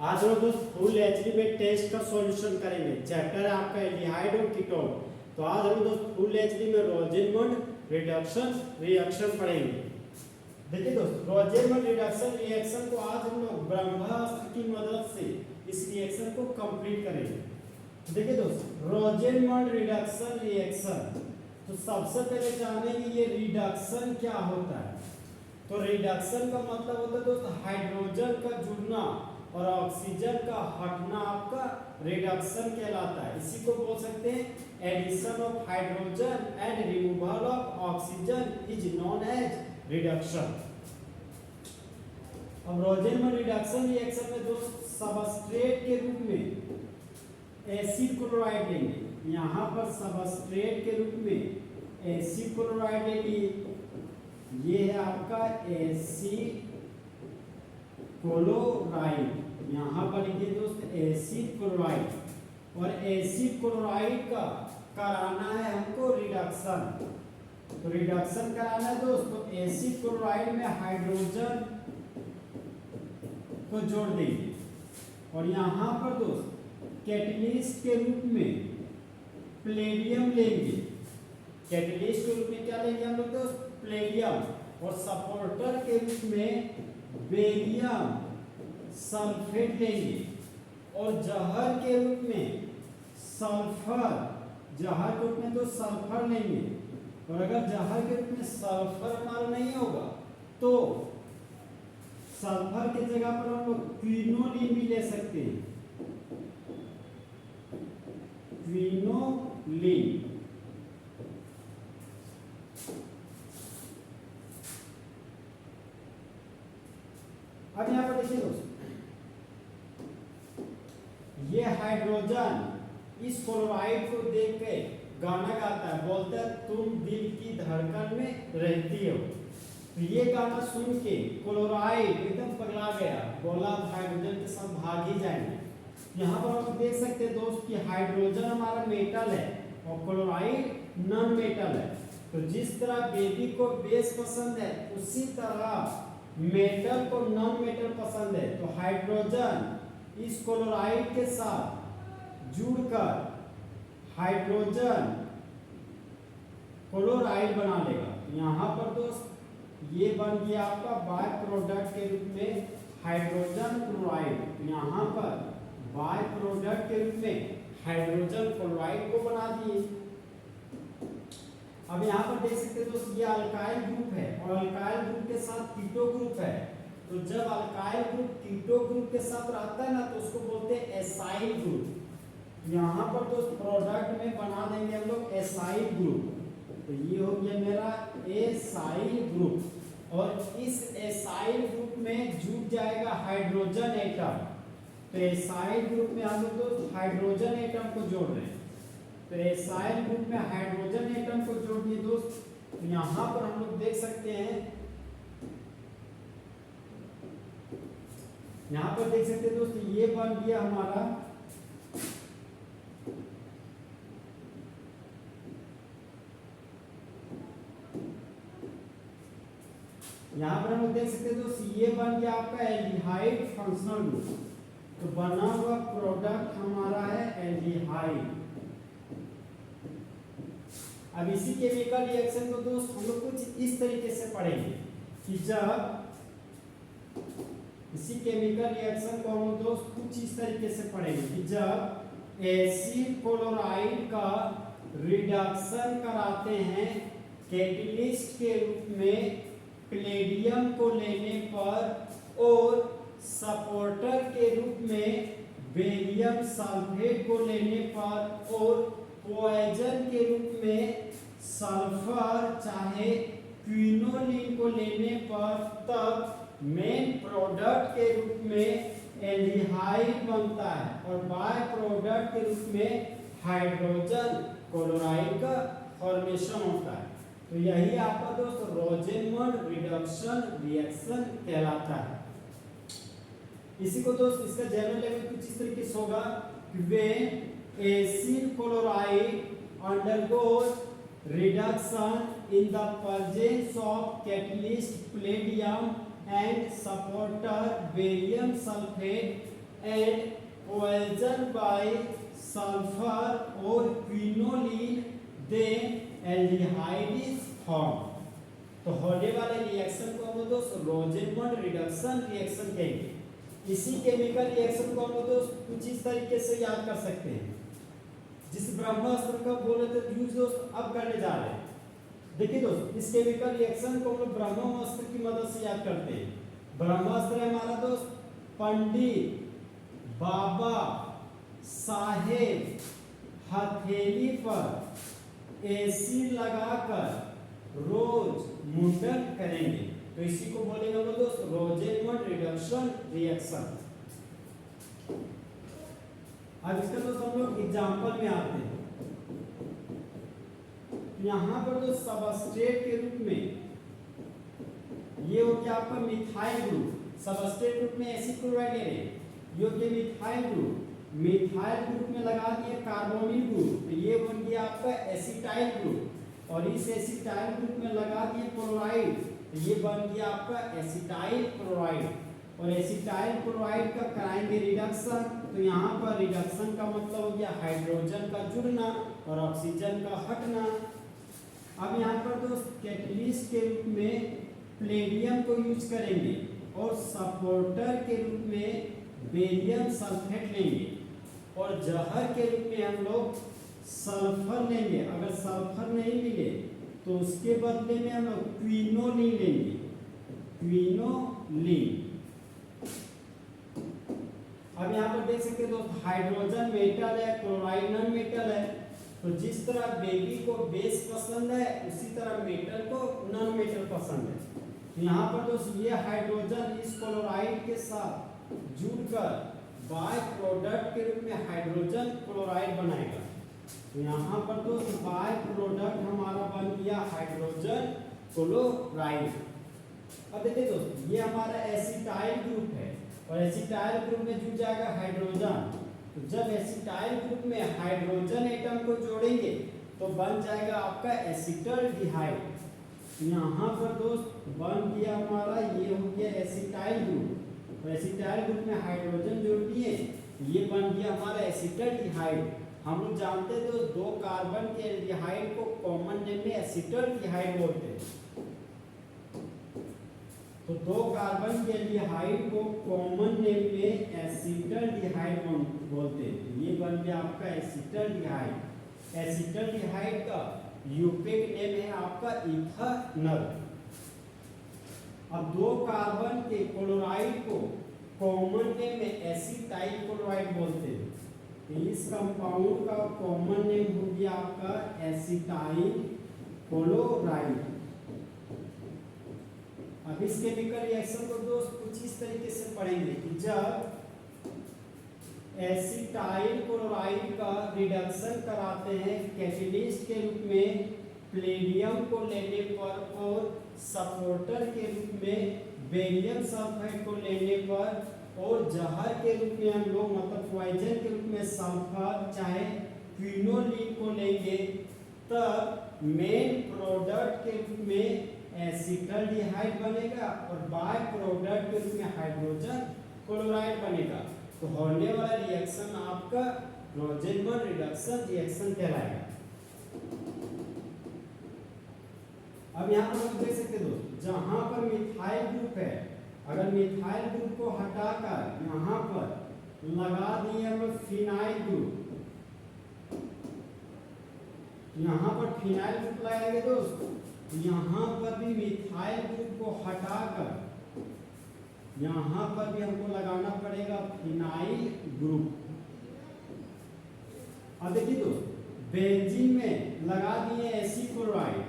आज हम दोस्त फुल एचडी में टेस्ट का सॉल्यूशन करेंगे। चैप्टर है आपका एल्डिहाइड और कीटोन। तो आज हम दोस्त फुल एचडी में रोजेनमंड रिडक्शन रिएक्शन पढ़ेंगे। देखिए दोस्त, रोजेनमंड रिडक्शन रिएक्शन को आज हम लोग ब्रह्मास्त्र की मदद से इस रिएक्शन को कंप्लीट करेंगे। देखिए दोस्त, रोजेनमंड रिडक्शन रिएक्शन, तो सबसे पहले जानेंगे ये रिडक्शन क्या होता है। तो रिडक्शन का मतलब होता है दोस्त हाइड्रोजन का जुड़ना और ऑक्सीजन का हटना आपका रिडक्शन कहलाता है। इसी को बोल सकते हैं addition of hydrogen and removal of oxygen is known as reduction. अब रोजेनमंड रिडक्शन रिएक्शन में दोस्त सबस्ट्रेट के रूप में एसिड क्लोराइड लेंगे। यहाँ पर सबस्ट्रेट के रूप में एसिड क्लोराइड लेंगे। ये है आपका एसिड क्लोराइड, यहाँ पर लिखिए दोस्त एसिड क्लोराइड। और एसिड क्लोराइड का कराना है हमको रिडक्शन। तो रिडक्शन कराना है दोस्त, तो एसिड क्लोराइड में हाइड्रोजन को जोड़ देंगे। और यहाँ पर दोस्त कैटलिस्ट के रूप में प्लेडियम लेंगे। कैटलिस्ट के रूप में क्या लेंगे हम लोग दोस्त? प्लेडियम। और सपोर्टर के रूप में बेरियम सल्फेट लेंगे। और जहर के रूप में सल्फर, जहर के रूप में तो सल्फर लेंगे। और अगर जहर के रूप में सल्फर हमारा नहीं होगा तो सल्फर की जगह पर हम लोग क्विनोलिन भी ले सकते हैं। क्विनोलिन। अब यहां पर देखिए दोस्त, ये हाइड्रोजन इस क्लोराइड को देख के गाना गाता है, बोलता है तुम दिल की धड़कन में रहती हो। तो ये गाना सुन के क्लोराइड एकदम पगला गया, बोला हाइड्रोजन के साथ भाग ही जाएंगे। यहाँ पर आप देख सकते हैं दोस्त कि हाइड्रोजन हमारा मेटल है और क्लोराइड नॉन मेटल है। तो जिस तरह बेबी को बेस पसंद है उसी तरह मेटल को नॉन मेटल पसंद है। तो हाइड्रोजन इस क्लोराइड के साथ जुड़कर हाइड्रोजन क्लोराइड बना लेगा। यहाँ पर दोस्त ये बन गया आपका बाय प्रोडक्ट के रूप में हाइड्रोजन क्लोराइड। यहाँ पर बाय प्रोडक्ट के रूप में हाइड्रोजन क्लोराइड को बना दिए। अब यहाँ पर देख सकते हैं दोस्त ये अल्काइल ग्रुप है और अल्काइल ग्रुप के साथ कीटो ग्रुप है। तो जब अल्काइल ग्रुप कीटो ग्रुप के साथ रहता है ना तो उसको बोलते हैं एसाइल ग्रुप। यहाँ पर दोस्त प्रोडक्ट में बना देंगे हम लोग एसाइल ग्रुप। तो ये हो गया मेरा एसाइल ग्रुप। और इस एसाइल ग्रुप में जुड़ जाएगा हाइड्रोजन एटम। तो एसाइल ग्रुप में हम लोग दोस्त हाइड्रोजन एटम को जोड़ रहे हैं। तो एसाइल ग्रुप में हाइड्रोजन एटम को जोड़ दिए दोस्त। तो यहाँ पर हम लोग देख सकते हैं, यहाँ पर देख सकते हैं दोस्त ये बन गया हमारा यहाँ पर हम लोग देख सकते हैं दोस्त ये बन गया आपका एल्डिहाइड फंक्शनल ग्रुप। तो बना हुआ प्रोडक्ट हमारा है एल्डिहाइड। अब इसी केमिकल रिएक्शन को दोस्त हम लोग कुछ इस तरीके से पढ़ेंगे कि जब इसी केमिकल रिएक्शन को हम दोस्त कुछ इस तरीके से पढ़ेंगे कि जब एसिड क्लोराइड का रिडक्शन कराते हैं कैटलिस्ट के रूप में प्लेडियम को लेने पर और सपोर्टर के रूप में बेरियम सल्फेट को लेने पर और पॉइजन के रूप में सल्फर चाहे क्विनोलिन को लेने पर, तब मेन प्रोडक्ट के रूप में एल्डिहाइड बनता है और बाय प्रोडक्ट के रूप में हाइड्रोजन क्लोराइड का फॉर्मेशन होता है। तो यही आपका दोस्त रोजेनमंड रिडक्शन रिएक्शन कहलाता है। इसी को दोस्त इसका जनरल लेवल कुछ इस तरीके से होगा कि when acid chloride undergoes reduction in the presence of catalyst Palladium and supporter barium sulfate and poison by sulfur or quinoline, then aldehyde is formed. तो होने वाले रिएक्शन को हम दोस्त रोजेनमंड रिडक्शन रिएक्शन कहेंगे। इसी केमिकल रिएक्शन को हम दोस्त कुछ इस तरीके से याद कर सकते हैं। जिस ब्रह्मास्त्र का बोले तो यूज दोस्त अब करने जा रहे हैं। देखिए दोस्त, इस केमिकल रिएक्शन को हम लोग ब्रह्मास्त्र की मदद से याद करते हैं। ब्रह्मास्त्र है हमारा दोस्त पंडित बाबा साहेब हथेली पर एसिड लगाकर रोज मुंडन करेंगे, तो इसी को बोलेंगे हम दोस्त रोजेनमंड रिडक्शन रिएक्शन। अब इसका दोस्त हम लोग एग्जांपल में आते हैं। यहाँ पर जो सबस्ट्रेट के रूप में ये हो गया आपका मिथाइल ग्रुप, सबस्ट्रेट ग्रुप में एसिड क्लोराइड ले रहे हैं, ये हो गया मिथाइल ग्रुप, मिथाइल ग्रुप में लगा दिए कार्बोनिल ग्रुप, तो ये बन गया आपका एसिटाइल ग्रुप, और इस एसिटाइल ग्रुप में लगा दिए क्लोराइड, तो ये बन गया आपका एसिटाइल क्लोराइड, और एसिटाइल क्लोराइड का कराएंगे रिडक्शन, तो यहाँ पर रिडक्शन का मतलब हो गया हाइड्रोजन का जुड़ना और ऑक्सीजन का हटना। अब यहाँ पर दोस्त कैटलिस्ट के रूप में प्लेडियम को यूज करेंगे और सपोर्टर के रूप में बेरियम सल्फेट लेंगे, और जहर के रूप में हम लोग सल्फर लेंगे। अगर सल्फर नहीं मिले तो उसके बदले में हम लोग क्विनोलिन लेंगे, क्विनोलिन। अब यहाँ पर देख सकते हैं दोस्त हाइड्रोजन मेटल है, क्लोराइड नॉन मेटल है, तो जिस तरह बेबी को बेस पसंद है उसी तरह मेटल को नॉन मेटल पसंद है। तो यहाँ पर दोस्त ये हाइड्रोजन इस क्लोराइड के साथ जुड़कर बाय प्रोडक्ट के रूप में हाइड्रोजन क्लोराइड बनाएगा। तो यहाँ पर दोस्त बाय प्रोडक्ट हमारा बन गया हाइड्रोजन क्लोराइड। अब देखिए दोस्त ये हमारा एसिटाइल ग्रुप है, और एसिटाइल ग्रुप में जुड़ जाएगा हाइड्रोजन, तो जब एसिटाइल ग्रुप में हाइड्रोजन एटम को जोड़ेंगे तो बन जाएगा आपका एसिटल्डिहाइड। यहाँ पर दोस्त बन गया हमारा ये हो गया एसिटाइल ग्रुप, और एसिटाइल ग्रुप में हाइड्रोजन जोड़ दिए, ये बन गया हमारा एसिटल्डिहाइड। हम लोग जानते हैं दोस्त दो कार्बन के एल्डिहाइड को कॉमन नेम में एसिटल्डिहाइड बोलते हैं। तो दो कार्बन के एल्डिहाइड को कॉमन नेम में एसिटल्डिहाइड बोलते हैं। ये बन गया आपका एसिटल्डिहाइड। एसिटल्डिहाइड का यूपिक नेम है आपका इथानल। अब दो कार्बन के क्लोराइड को कॉमन नेम में एसिटाइल क्लोराइड बोलते हैं, तो इस कंपाउंड का कॉमन नेम हो गया आपका एसिटाइल क्लोराइड। अब इस केमिकल रिएक्शन को दोस्त कुछ इस तरीके से पढ़ेंगे कि जब एसिटाइल क्लोराइड का रिडक्शन कराते हैं कैटलिस्ट के रूप में प्लेडियम को लेने पर, और सपोर्टर के रूप में बेरियम सल्फाइड को लेने पर, और जहर के रूप में हम लोग मतलब पॉइजन के रूप में सल्फर चाहे क्विनोलिन को लेंगे, तब मेन प्रोडक्ट के रूप में एसिटल्डिहाइड बनेगा और बाय प्रोडक्ट के रूप में हाइड्रोजन क्लोराइड बनेगा। तो होने वाला रिएक्शन आपका रोजेनमंड रिडक्शन रिएक्शन कहलाएगा। अब यहाँ पर हम देख सकते दोस्त जहां पर मिथाइल ग्रुप है, अगर मिथाइल ग्रुप को हटाकर यहाँ पर लगा दिए हम फिनाइल ग्रुप, यहाँ पर फिनाइल ग्रुप लगाएंगे दोस्त, यहाँ पर भी मिथाइल ग्रुप को हटाकर यहाँ पर भी हमको लगाना पड़ेगा फिनाइल ग्रुप। अब देखिए दोस्त बेंजीन में लगा दिए एसिड क्लोराइड,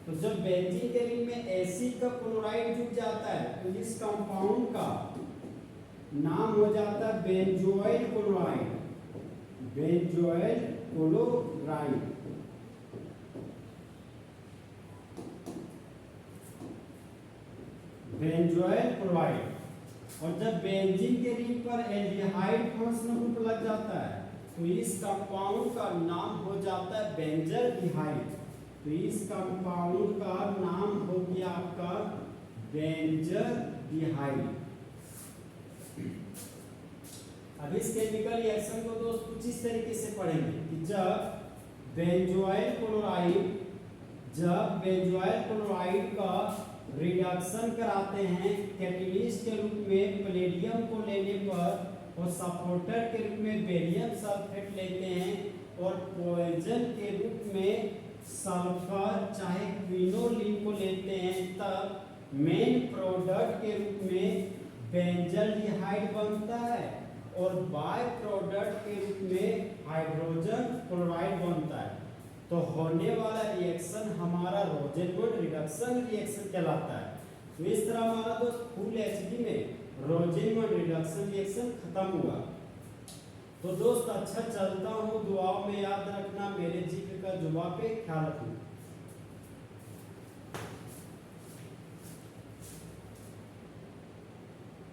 तो जब बेंजीन के रिंग में एसिड का क्लोराइड जुड़ जाता है तो इस कंपाउंड का नाम हो जाता है benzoyl chloride, benzoyl chloride. Benzoyl chloride. और जब बेंजीन के रिंग पर एल्डिहाइड फंक्शनल ग्रुप लग जाता है तो इस कंपाउंड का नाम हो जाता है बेंजल्डिहाइड। तो इस कंपाउंड का नाम हो गया आपका बेंजल्डिहाइड। अब अब इस केमिकल रिएक्शन को दोस्त कुछ इस तरीके से पढ़ेंगे कि जब बेंजोइल क्लोराइड का रिडक्शन कराते हैं कैटलिस्ट के रूप में प्लेडियम को लेने पर और सपोर्टर के रूप में बेरियम सल्फेट लेते हैं और पॉइजन के रूप में सल्फर चाहे क्विनोलिन को लेते हैं, तब मेन प्रोडक्ट के रूप में बेंजल्डिहाइड बनता है और बाय प्रोडक्ट के रूप में हाइड्रोजन क्लोराइड बनता है। तो होने वाला रिएक्शन हमारा रोजेनमैंड रिडक्शन रिएक्शन कहलाता है। तो इस तरह हमारा दोस्त फुल एचडी में रोजेनमैंड रिडक्शन रिएक्शन खत्म हुआ। तो दोस्त अच्छा चलता हूँ, दुआओं में याद रखना, मेरे जिक्र का जुबान पे ख्याल रखना।